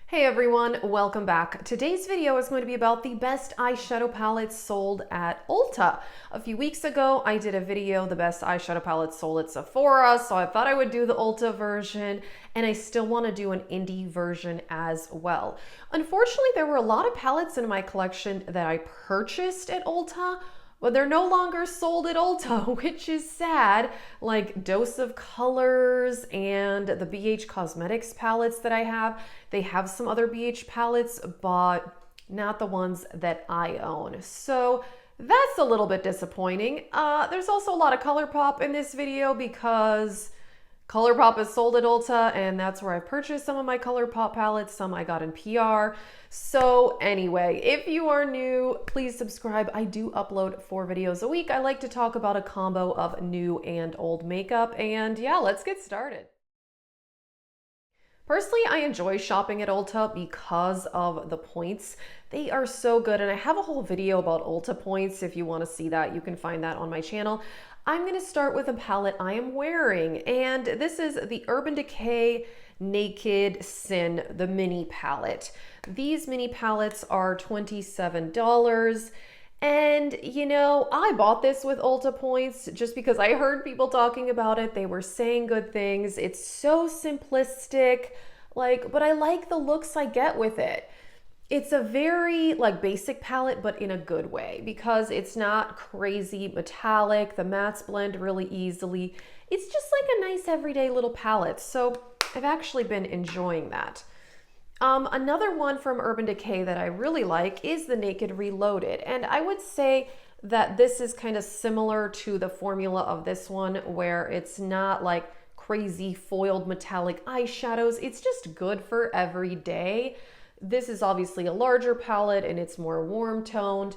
Hey everyone, welcome back. Today's video is going to be about the best eyeshadow palettes sold at Ulta. A few weeks ago, I did a video, the best eyeshadow palettes sold at Sephora, so I thought I would do the Ulta version, and I still want to do an indie version as well. Unfortunately, there were a lot of palettes in my collection that I purchased at Ulta, but they're no longer sold at Ulta, which is sad. Like Dose of Colors and the BH Cosmetics palettes that I have. They have some other BH palettes, but not the ones that I own. So that's a little bit disappointing. There's also a lot of Colourpop in this video because Colourpop is sold at Ulta, and that's where I purchased some of my Colourpop palettes. Some I got in PR. So anyway, if you are new, please subscribe. I do upload 4 videos a week. I like to talk about a combo of new and old makeup. And yeah, let's get started. Personally, I enjoy shopping at Ulta because of the points. They are so good, and I have a whole video about Ulta points. If you want to see that, you can find that on my channel. I'm going to start with a palette I am wearing, and this is the Urban Decay Naked Sin, the mini palette. These mini palettes are $27. And you know, I bought this with Ulta points just because I heard people talking about it. They were saying good things. It's so simplistic, but I like the looks I get with it. It's a very basic palette, but in a good way because it's not crazy metallic. The mattes blend really easily. It's just like a nice everyday little palette. So I've actually been enjoying that. Another one from Urban Decay that I really like is the Naked Reloaded. And I would say that this is kind of similar to the formula of this one, where it's not like crazy foiled metallic eyeshadows. It's just good for every day. This is obviously a larger palette and it's more warm toned.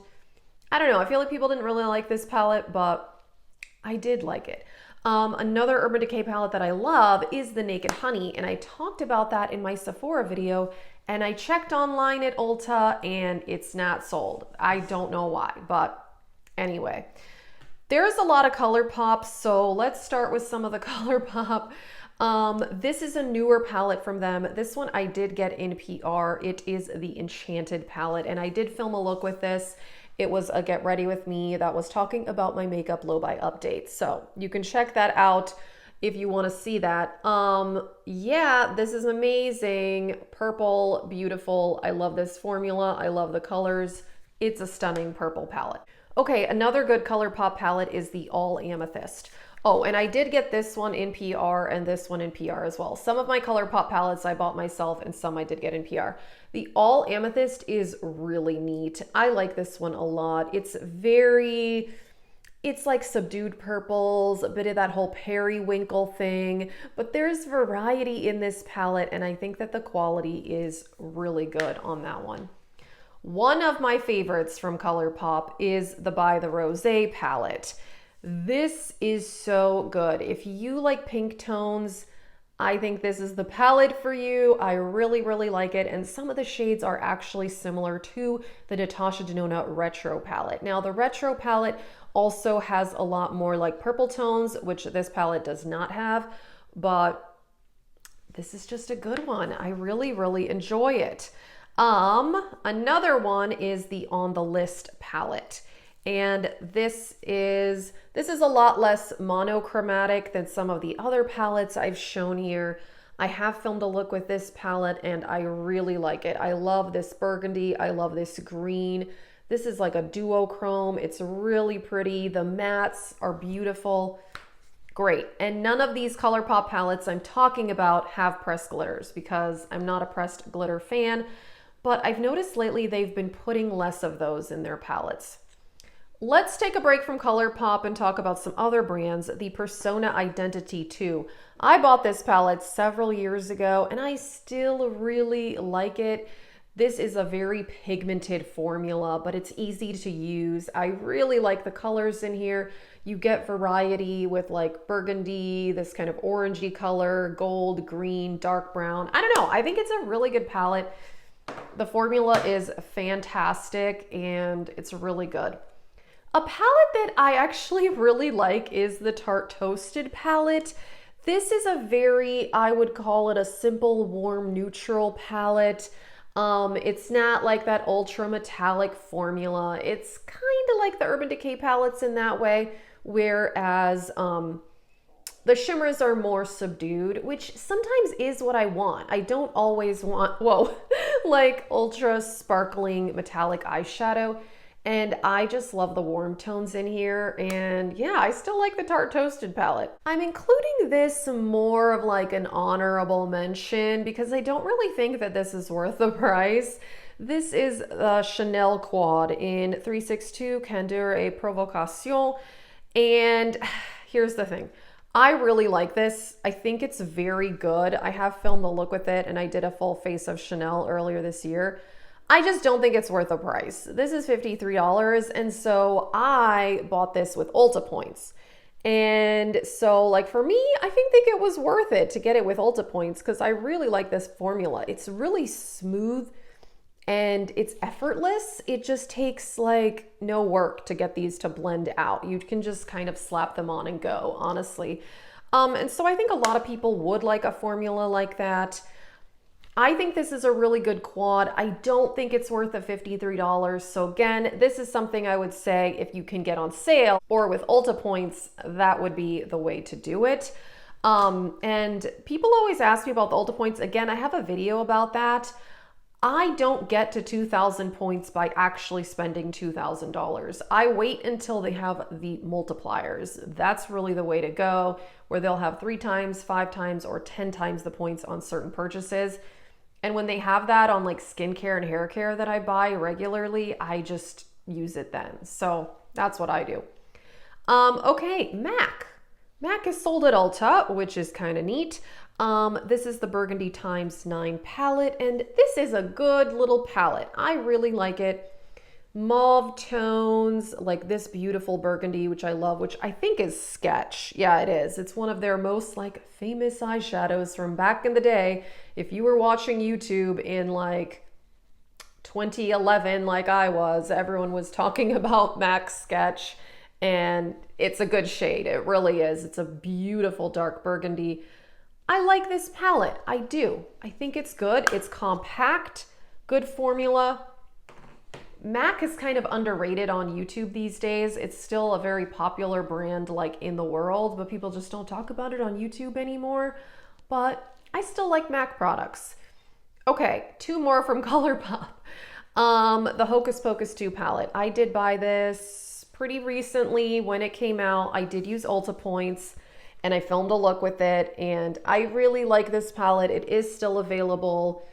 I don't know. I feel like people didn't really like this palette, but I did like it. Another Urban Decay palette that I love is the Naked Honey, and I talked about that in my Sephora video, and I checked online at Ulta and it's not sold. I don't know why, but anyway. There's a lot of Colourpop, so let's start with some of the Colourpop. This is a newer palette from them. This one I did get in PR. It is the Enchanted palette, and I did film a look with this. It was a Get Ready With Me that was talking about my makeup low-buy update. So you can check that out if you want to see that. Yeah, this is amazing. Purple, beautiful. I love this formula. I love the colors. It's a stunning purple palette. Okay, another good Colourpop palette is the All Amethyst. Oh, and I did get this one in PR and this one in PR as well. Some of my Colourpop palettes I bought myself and some I did get in PR. The All Amethyst is really neat. I like this one a lot. It's like subdued purples, a bit of that whole periwinkle thing, but there's variety in this palette, and I think that the quality is really good on that one. One of my favorites from Colourpop is the By the Rosé palette. This is so good. If you like pink tones, I think this is the palette for you. I really, really like it. And some of the shades are actually similar to the Natasha Denona Retro palette. Now, the Retro palette also has a lot more like purple tones, which this palette does not have, but this is just a good one. I really, really enjoy it. Another one is the On the List palette. And this is a lot less monochromatic than some of the other palettes I've shown here. I have filmed a look with this palette and I really like it. I love this burgundy. I love this green. This is like a duochrome. It's really pretty. The mattes are beautiful. Great. And none of these Colourpop palettes I'm talking about have pressed glitters because I'm not a pressed glitter fan, but I've noticed lately they've been putting less of those in their palettes. Let's take a break from Colourpop and talk about some other brands. The Persona Identity 2. I bought this palette several years ago and I still really like it. This is a very pigmented formula, but it's easy to use. I really like the colors in here. You get variety with like burgundy, this kind of orangey color, gold, green, dark brown. I don't know. I think it's a really good palette. The formula is fantastic and it's really good. A palette that I actually really like is the Tarte Toasted palette. This is a very, I would call it a simple, warm, neutral palette. It's not like that ultra metallic formula. It's kind of like the Urban Decay palettes in that way, whereas the shimmers are more subdued, which sometimes is what I want. I don't always want, whoa, like ultra sparkling metallic eyeshadow. And I just love the warm tones in here. And yeah, I still like the Tarte Toasted palette. I'm including this more of like an honorable mention because I don't really think that this is worth the price. This is the Chanel Quad in 362 Candeur et Provocation. And here's the thing. I really like this. I think it's very good. I have filmed a look with it and I did a full face of Chanel earlier this year. I just don't think it's worth the price. This is $53, and so I bought this with Ulta points. And so like for me, I think it was worth it to get it with Ulta points because I really like this formula. It's really smooth and it's effortless. It just takes like no work to get these to blend out. You can just kind of slap them on and go, honestly. And so I think a lot of people would like a formula like that. I think this is a really good quad. I don't think it's worth the $53. So again, this is something I would say if you can get on sale or with Ulta points, that would be the way to do it. And people always ask me about the Ulta points. Again, I have a video about that. I don't get to 2,000 points by actually spending $2,000. I wait until they have the multipliers. That's really the way to go, where they'll have 3 times, 5 times, or 10 times the points on certain purchases. And when they have that on like skincare and hair care that I buy regularly, I just use it then. So that's what I do. Okay, MAC. MAC is sold at Ulta, which is kind of neat. This is the Burgundy Times 9 palette, and this is a good little palette. I really like it. Mauve tones, like this beautiful burgundy, which I love, which I think is Sketch. Yeah, it is. It's one of their most like famous eyeshadows from back in the day. If you were watching YouTube in like 2011, like I was, everyone was talking about MAC Sketch, and it's a good shade. It really is. It's a beautiful dark burgundy. I like this palette. I do. I think it's good. It's compact, good formula. MAC is kind of underrated on YouTube these days. It's still a very popular brand like in the world, but people just don't talk about it on YouTube anymore. But I still like MAC products. Okay, 2 more from Colourpop. The Hocus Pocus 2 palette. I did buy this pretty recently when it came out. I did use Ulta points and I filmed a look with it, and I really like this palette. It is still available.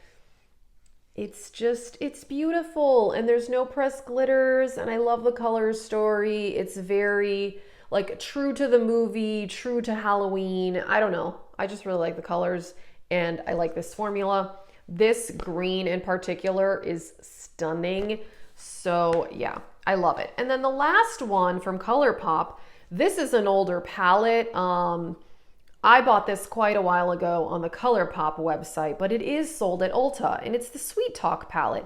It's beautiful, and there's no pressed glitters, and I love the color story. It's very like true to the movie, true to Halloween. I don't know. I just really like the colors, and I like this formula. This green in particular is stunning. So yeah, I love it. And then the last one from Colourpop, this is an older palette. I bought this quite a while ago on the Colourpop website, but it is sold at Ulta, and it's the Sweet Talk palette.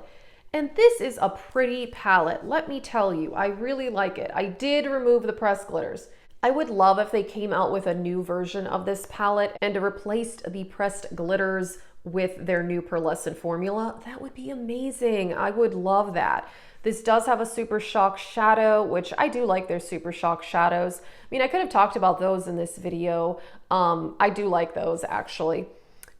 And this is a pretty palette. Let me tell you, I really like it. I did remove the pressed glitters. I would love if they came out with a new version of this palette and replaced the pressed glitters with their new pearlescent formula. That would be amazing. I would love that. This does have a Super Shock shadow, which I do like their Super Shock shadows. I mean, I could have talked about those in this video. I do like those actually.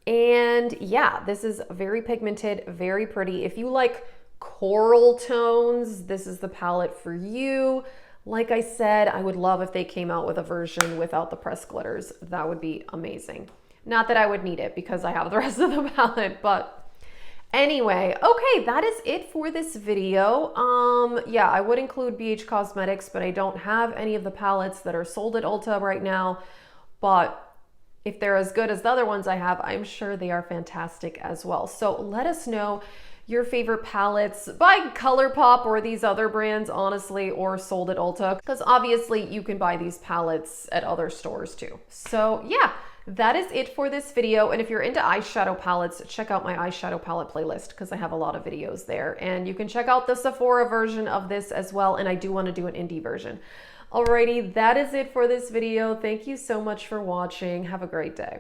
And yeah, this is very pigmented, very pretty. If you like coral tones, this is the palette for you. Like I said, I would love if they came out with a version without the pressed glitters. That would be amazing. Not that I would need it because I have the rest of the palette, but anyway, okay, that is it for this video. Yeah, I would include BH Cosmetics, but I don't have any of the palettes that are sold at Ulta right now. But if they're as good as the other ones I have, I'm sure they are fantastic as well. So let us know your favorite palettes by Colourpop or these other brands, honestly, or sold at Ulta, because obviously you can buy these palettes at other stores too. So yeah, that is it for this video. And if you're into eyeshadow palettes, check out my eyeshadow palette playlist because I have a lot of videos there. And you can check out the Sephora version of this as well. And I do want to do an indie version. Alrighty, that is it for this video. Thank you so much for watching. Have a great day.